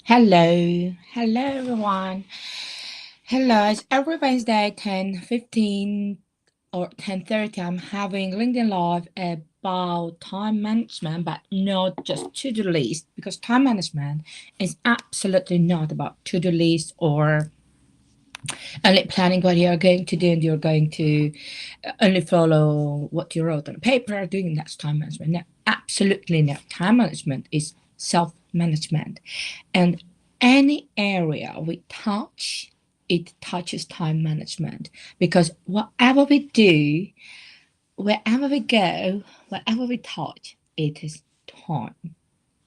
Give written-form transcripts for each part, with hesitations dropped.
Hello everyone. Hello, it's every Wednesday 10:15 or 10:30. I'm having LinkedIn Live about time management, but not just to-do list, because time management is absolutely not about to-do list or only planning what you're going to do and you're going to only follow what you wrote on paper. Doing that's time management. No, absolutely not. Time management is self-management. And any area we touch, it touches time management, because whatever we do, wherever we go, whatever we touch, it is time.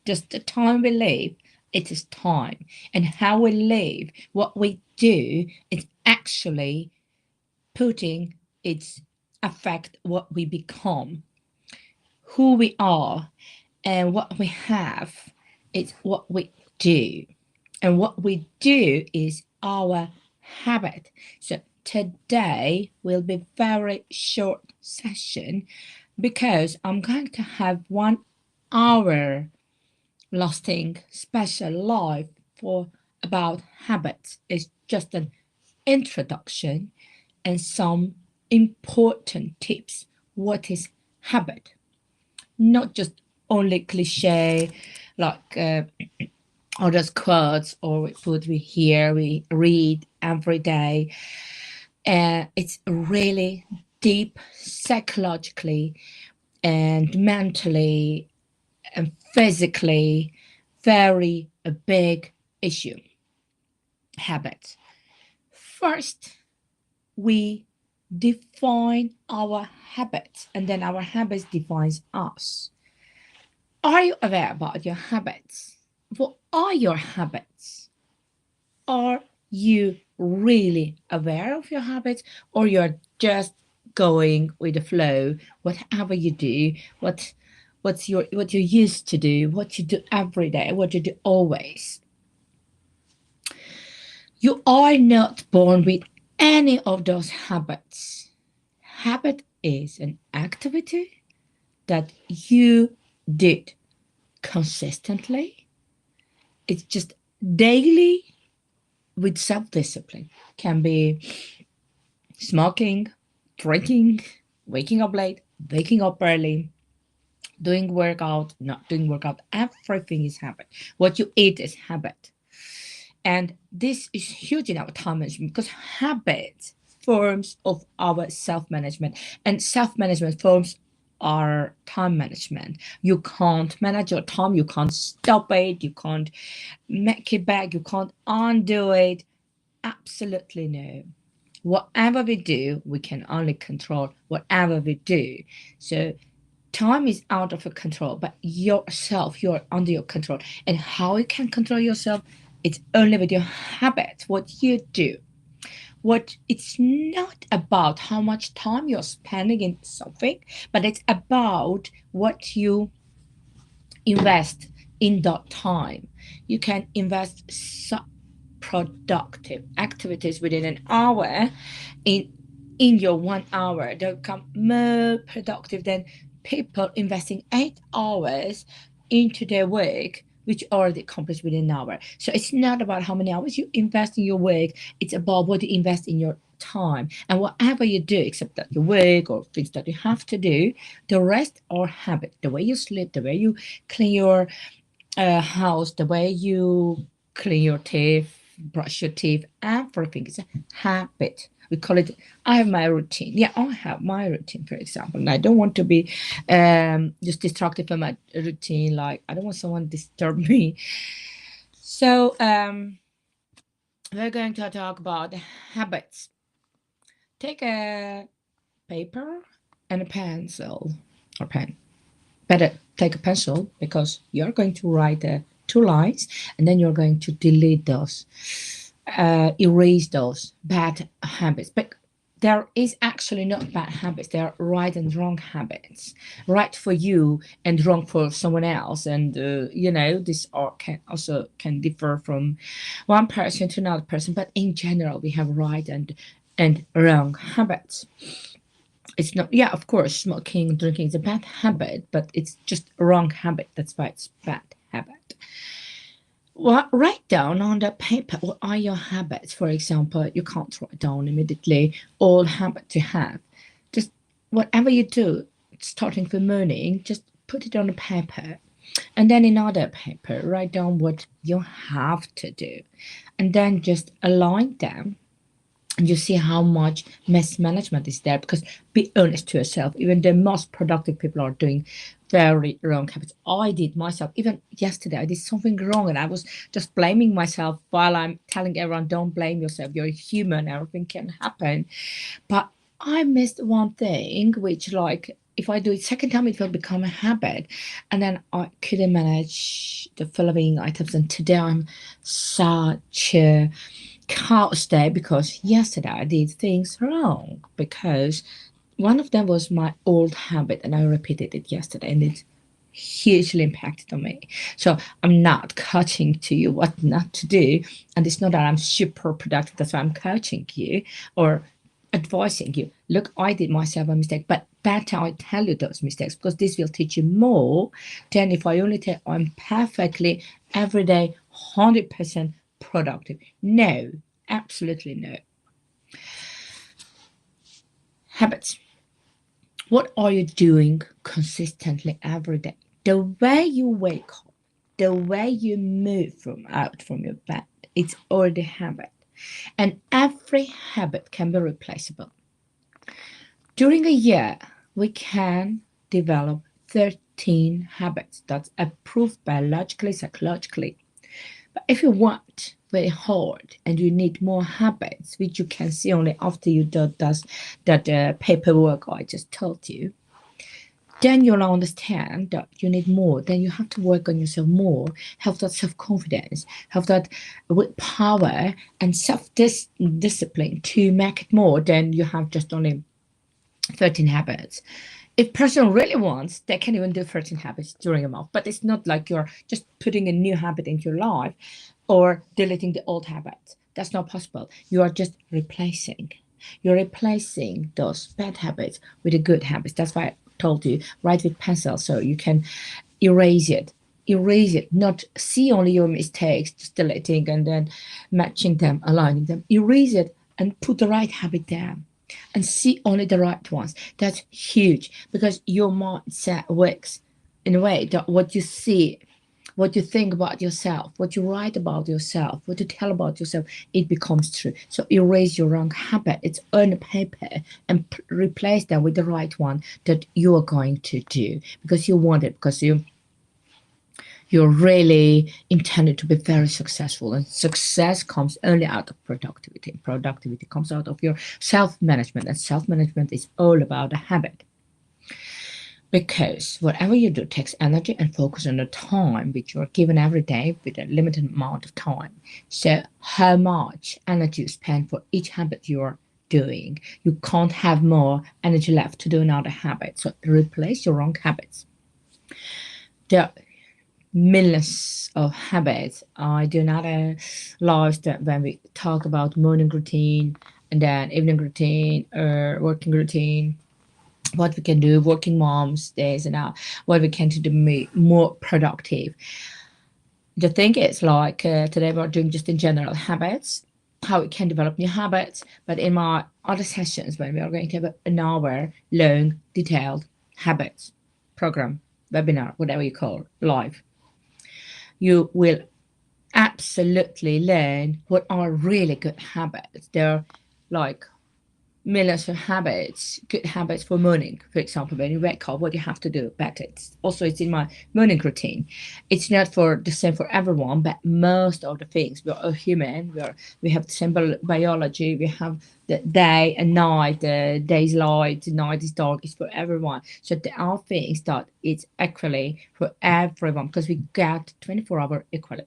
Just the time we live, it is time. And how we live, what we do, is actually putting its affect what we become, who we are, and what we have. It's what we do. And what we do is our habit. So today will be very short session, because I'm going to have 1 hour lasting special live for about habits. It's just an introduction and some important tips. What is habit? Not just only cliche like or just quotes or what we hear, we read every day. It's really deep psychologically and mentally and physically very a big issue. Habits. First, we define our habits, and then our habits defines us. Are you aware about your habits? What are your habits? Are you really aware of your habits, or you're just going with the flow? Whatever you do, what you used to do, what you do every day, what you do always. You are not born with any of those habits. Habit is an activity that you did consistently. It's just daily with self discipline. Can be smoking, drinking, waking up late, waking up early, doing workout, not doing workout. Everything is habit. What you eat is habit. And this is huge in our time management, because habit forms of our self-management, and self-management forms our time management. You can't manage your time, you can't stop it, you can't make it back, you can't undo it. Absolutely no. Whatever we do, we can only control whatever we do. So time is out of your control, but yourself, you're under your control. And how you can control yourself, it's only with your habits, what you do. What it's not about how much time you're spending in something, but it's about what you invest in that time. You can invest productive activities within an hour in your 1 hour. They'll become more productive than people investing 8 hours into their work, which already accomplished within an hour. So it's not about how many hours you invest in your work, it's about what you invest in your time. And whatever you do, except that your work or things that you have to do, the rest are habit. The way you sleep, the way you clean your house, the way you clean your teeth, brush your teeth, everything is a habit. We call it, I have my routine. Yeah, I have my routine, for example. And I don't want to be just distracted from my routine. Like, I don't want someone to disturb me. So, we're going to talk about habits. Take a paper and a pencil or pen. Better take a pencil, because you're going to write 2 lines, and then you're going to delete those, erase those bad habits. But there is actually not bad habits. There are right and wrong habits. Right for you and wrong for someone else. And this can also can differ from one person to another person. But in general, we have right and wrong habits. It's not, yeah, of course, smoking, drinking is a bad habit, but it's just a wrong habit. That's why it's bad habit. write down on the paper what are your habits. For example, you can't write down immediately all habits you have. Just whatever you do, starting from morning, just put it on the paper. And then in other paper, write down what you have to do. And then just align them, and you see how much mismanagement is there. Because be honest to yourself, even the most productive people are doing very wrong habits. I did myself. Even yesterday, I did something wrong, and I was just blaming myself while I'm telling everyone, don't blame yourself. You're human. Everything can happen. But I missed one thing, which like if I do it second time, it will become a habit. And then I couldn't manage the following items. And today I'm such a chaos day because yesterday I did things wrong because one of them was my old habit and I repeated it yesterday and it hugely impacted on me. So I'm not coaching to you what not to do. And it's not that I'm super productive, that's why I'm coaching you or advising you. Look, I did myself a mistake, but better I tell you those mistakes because this will teach you more than if I only tell I'm perfectly every day 100% productive. No, absolutely no. Habits. What are you doing consistently every day? The way you wake up, the way you move from out from your bed, it's already habit. And every habit can be replaceable. During a year, we can develop 13 habits that's approved biologically, psychologically. But if you want very hard and you need more habits, which you can see only after you do that paperwork I just told you, then you'll understand that you need more. Then you have to work on yourself more, have that self confidence, have that power and self discipline to make it more than you have just only 13 habits. If person really wants, they can even do 13 habits during a month. But it's not like you're just putting a new habit into your life or deleting the old habit. That's not possible. You are just replacing. You're replacing those bad habits with the good habits. That's why I told you write with pencil so you can erase it. Erase it, not see only your mistakes, just deleting and then matching them, aligning them. Erase it and put the right habit there and see only the right ones. That's huge because your mindset works in a way that what you see, what you think about yourself, what you write about yourself, what you tell about yourself, it becomes true. So erase your wrong habit. It's on paper and replace that with the right one that you are going to do because you want it, because you're really intended to be very successful. And success comes only out of productivity. Productivity comes out of your self management. And self management is all about a habit. Because whatever you do takes energy and focus on the time which you're given every day with a limited amount of time. So, how much energy you spend for each habit you're doing, you can't have more energy left to do another habit. So, replace your wrong habits. The millions of habits. I do another live that when we talk about morning routine and then evening routine or working routine, what we can do, working moms days and out, what we can do to be more productive. The thing is like today we're doing just in general habits, how we can develop new habits. But in my other sessions, when we are going to have an hour long, detailed habits program, webinar, whatever you call live, you will absolutely learn what are really good habits. They're like millions of habits, good habits for morning. For example, when you wake up, what you have to do better. It's in my morning routine. It's not for the same for everyone, but most of the things we are all human. We have the same biology. We have the day and night. The day's light, the night is dark. It's for everyone. So there are things that it's equally for everyone because we get 24-hour equally.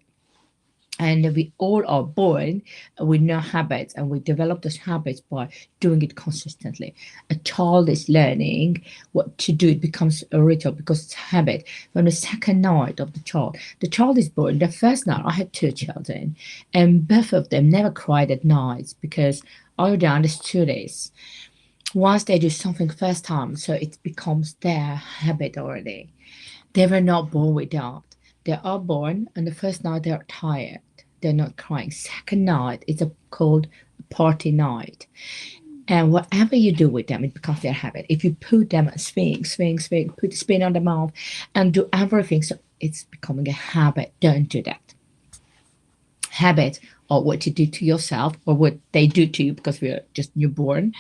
And we all are born with no habits, and we develop those habits by doing it consistently. A child is learning what to do, it becomes a ritual because it's habit. From the second night of the child is born. The first night, I had two children, and both of them never cried at night because I already understood this. Once they do something first time, so it becomes their habit already. They were not born with that. They are born, and the first night they are tired. They're not crying. Second night, it's called party night. And whatever you do with them, it becomes their habit. If you put them swing, swing, swing, put a spin on the mouth, and do everything, so it's becoming a habit. Don't do that. Habit, or what you do to yourself, or what they do to you because we're just newborn,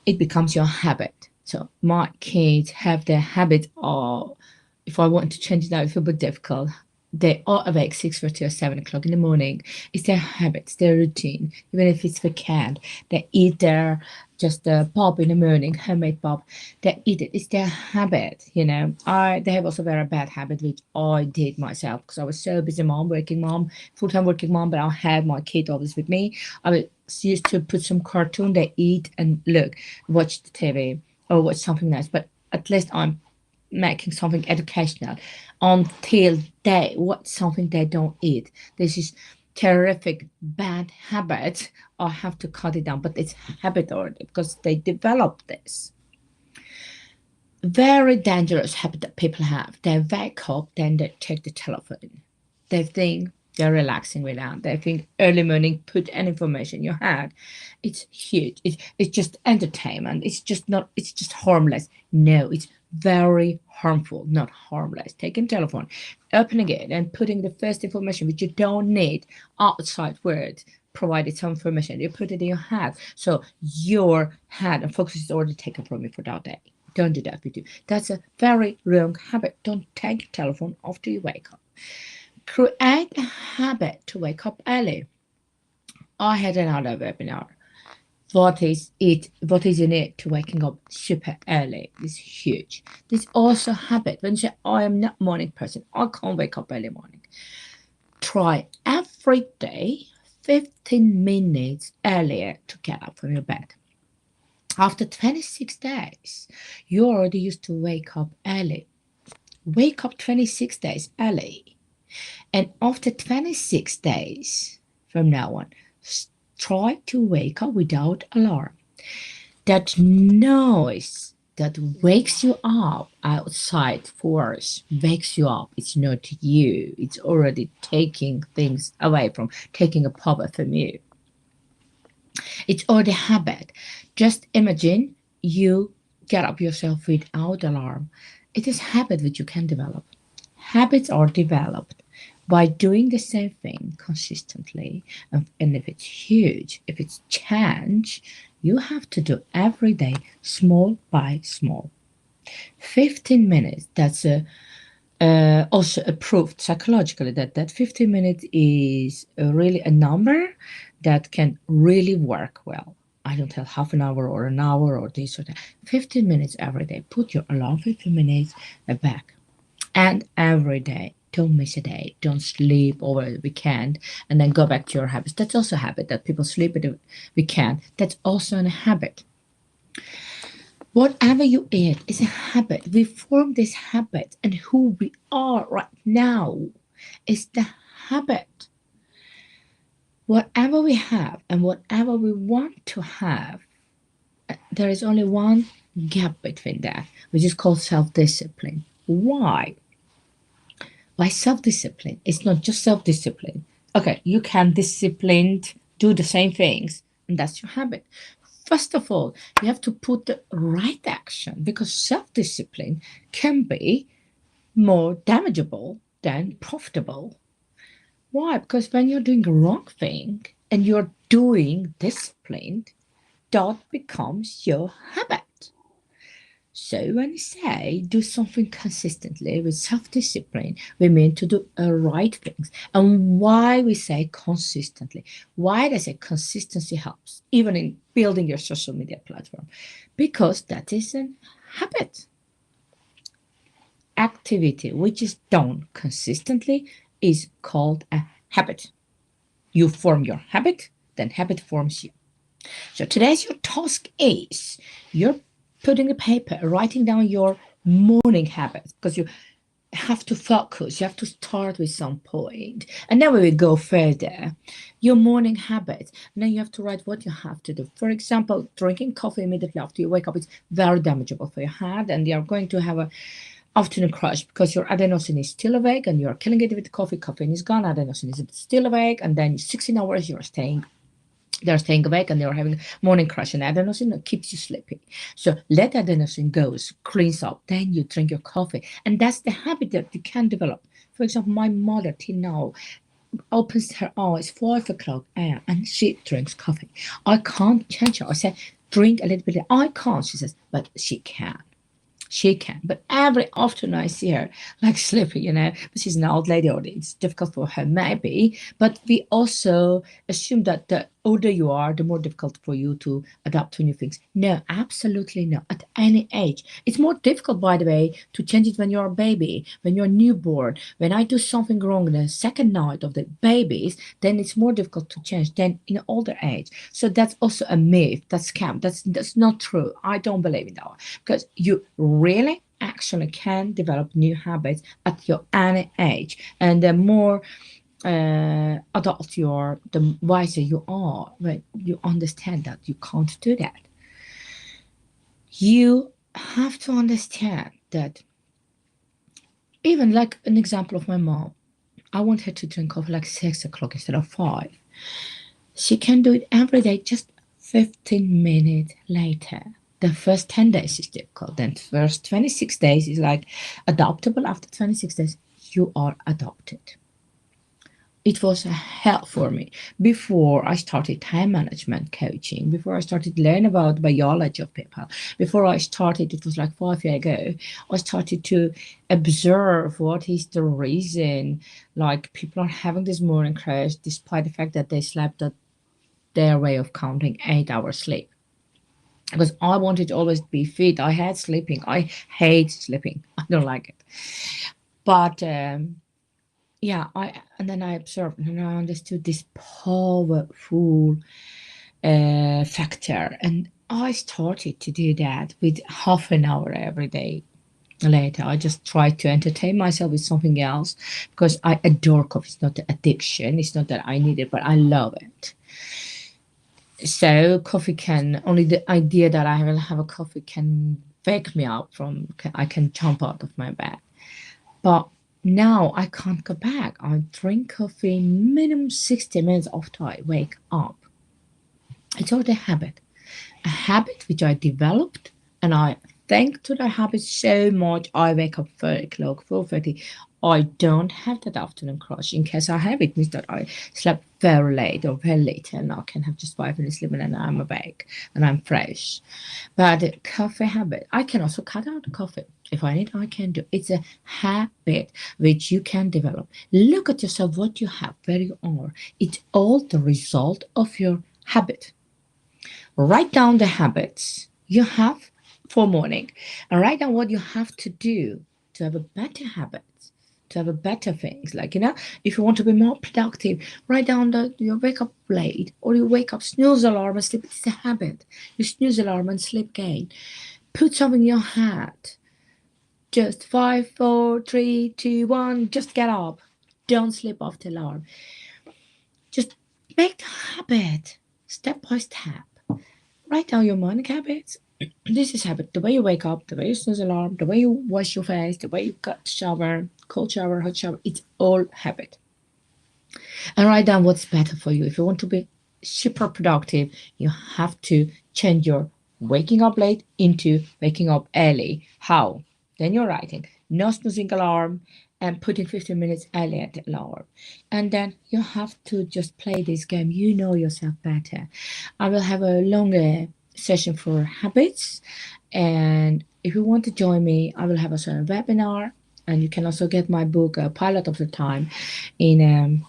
it becomes your habit. So my kids have their habit of, if I want to change it now, it's a bit difficult. They are awake 6:30 or 7 o'clock in the morning. It's their habit, it's their routine. Even if it's the cat, they eat their just a pop in the morning, homemade pop. They eat it. It's their habit, you know. They have also very bad habit, which I did myself because I was so busy mom, working mom, full-time working mom, but I had my kid always with me. I was used to put some cartoon, they eat and look, watch the TV or watch something nice. But at least I'm making something educational until they watch something they don't eat. This is terrific bad habit. I have to cut it down, but it's habit already because they develop this. Very dangerous habit that people have. They wake up, then they check the telephone. They think they're relaxing without. They think early morning, put any information you had. It's huge. It's just entertainment. It's just not, it's just harmless. No, it's very harmful, not harmless. Taking telephone, opening it and putting the first information which you don't need outside words provided some information. You put it in your head. So your head and focus is already taken from you for that day. Don't do that with you. That's a very wrong habit. Don't take your telephone after you wake up. Create a habit to wake up early. I had another webinar. What is it? What is in it to waking up super early? It's huge. There's also habit. When you say, I am not a morning person, I can't wake up early morning. Try every day 15 minutes earlier to get up from your bed. After 26 days, you're already used to wake up early. Wake up 26 days early. And after 26 days from now on, try to wake up without alarm. That noise that wakes you up outside force wakes you up. It's not you. It's already taking things away from, taking a power from you. It's already habit. Just imagine you get up yourself without alarm. It is habit which you can develop. Habits are developed by doing the same thing consistently. And if it's huge, if it's change, you have to do every day, small by small. 15 minutes, that's also approved psychologically that 15 minutes is really a number that can really work well. I don't tell half an hour or an hour or this or that. 15 minutes every day. Put your alarm 15 minutes back. And every day. Don't miss a day. Don't sleep over the weekend and then go back to your habits. That's also a habit that people sleep at the weekend. That's also a habit. Whatever you eat is a habit. We form this habit, and who we are right now is the habit. Whatever we have and whatever we want to have, there is only one gap between that, which is called self discipline. Why? Why self discipline? It's not just self discipline. Okay, you can disciplined do the same things, and that's your habit. First of all, you have to put the right action because self discipline can be more damageable than profitable. Why? Because when you're doing the wrong thing and you're doing disciplined, that becomes your habit. So when we say do something consistently with self-discipline, we mean to do the right things. And why we say consistently? Why does say consistency helps, even in building your social media platform? Because that is a habit. Activity which is done consistently is called a habit. You form your habit, then habit forms you. So today's your task is you're putting a paper, writing down your morning habits because you have to focus. You have to start with some point, and then we will go further. Your morning habits, and then you have to write what you have to do. For example, drinking coffee immediately after you wake up is very damageable for your heart, and you are going to have a afternoon crash because your adenosine is still awake and you're killing it with coffee. Caffeine is gone, adenosine is still awake, and then 16 hours they're staying awake and they're having morning crash, and adenosine keeps you sleepy. So let adenosine goes, cleans up, then you drink your coffee. And that's the habit that you can develop. For example, my mother till now opens her eyes 5 o'clock a.m. and she drinks coffee. I can't change her. I say, drink a little bit. I can't, she says, but she can. She can, but every afternoon I see her like sleeping, but she's an old lady, or it's difficult for her, maybe. But we also assume that the older you are, the more difficult for you to adapt to new things. No, absolutely not. At any age. It's more difficult, by the way, to change it when you're a baby, when you're newborn. When I do something wrong the second night of the babies, then it's more difficult to change than in older age. So that's also a myth, that's scam. That's not true. I don't believe in that, because you really actually can develop new habits at your any age. And the more adult you are, the wiser you are when you understand that you can't do that. You have to understand that, even like an example of my mom, I want her to drink coffee like 6 o'clock instead of 5. She can do it every day, just 15 minutes later. The first 10 days is difficult. Then the first 26 days is like adaptable. After 26 days, you are adopted. It was a help for me before I started time management coaching, before I started learning about biology of people, before I started, it was like 5 years ago, I started to observe what is the reason like people are having this morning crash despite the fact that they slept at their way of counting 8 hours sleep. Because I wanted to always be fit. I had sleeping. I hate sleeping. I don't like it. But yeah, and then I observed and I understood this powerful factor, and I started to do that with half an hour every day. Later, I just tried to entertain myself with something else because I adore coffee. It's not an addiction. It's not that I need it, but I love it. So coffee can only the idea that I will have a coffee can wake me up from. I can jump out of my bed, but now I can't go back. I drink coffee minimum 60 minutes after I wake up. It's already a habit which I developed, and I thank to the habit so much. I wake up 3 o'clock, 4:30. I don't have that afternoon crush. In case I have it, means that I slept very late or very late, and I can have just 5 minutes sleep and then I'm awake and I'm fresh. But the coffee habit, I can also cut out the coffee. If I need, I can do. It's a habit which you can develop. Look at yourself, what you have, where you are. It's all the result of your habit. Write down the habits you have for morning, and write down what you have to do to have a better habit, to have a better things. Like, if you want to be more productive, write down that you wake up late or you wake up, snooze alarm and sleep. It's a habit. You snooze alarm and sleep again. Put something in your head. Just 5, 4, 3, 2, 1. Just get up. Don't sleep after alarm. Just make the habit step by step. Write down your morning habits. This is habit. The way you wake up, the way you snooze alarm, the way you wash your face, the way you got shower, cold shower, hot shower. It's all habit. And write down what's better for you. If you want to be super productive, you have to change your waking up late into waking up early. How? Then you're writing no snoozing alarm and putting 15 minutes early at the alarm. And then you have to just play this game. You know yourself better. I will have a longer session for habits. And if you want to join me, I will have a certain webinar. And you can also get my book, Pilot of the Time, in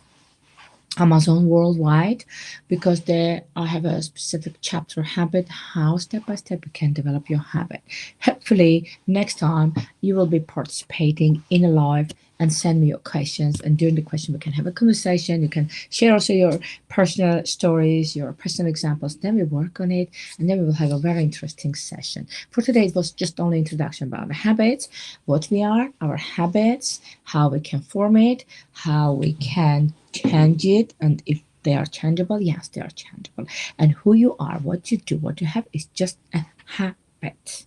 Amazon worldwide, because there I have a specific chapter habit, how step by step you can develop your habit. Hopefully next time you will be participating in a live and send me your questions, and during the question we can have a conversation. You can share also your personal stories, your personal examples, then we work on it, and then we will have a very interesting session. For today it was just only introduction about the habits, what we are, our habits, how we can form it, how we can change it, and if they are changeable, yes, they are changeable. And who you are, what you do, what you have is just a habit.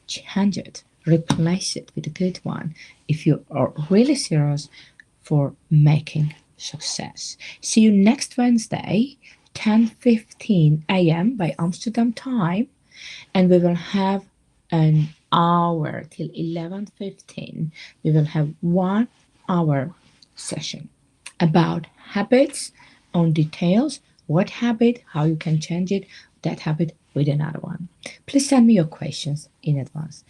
Change it. replace it with a good one if you are really serious for making success. See you next Wednesday, 10:15 a.m. by Amsterdam time, and we will have an hour till 11:15. We will have 1 hour session about habits on details, what habit, how you can change it, that habit with another one. Please send me your questions in advance.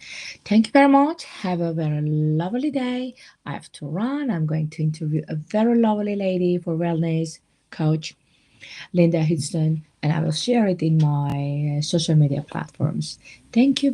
Thank you very much. Have a very lovely day. I have to run. I'm going to interview a very lovely lady for wellness coach, Linda Houston, and I will share it in my social media platforms. Thank you.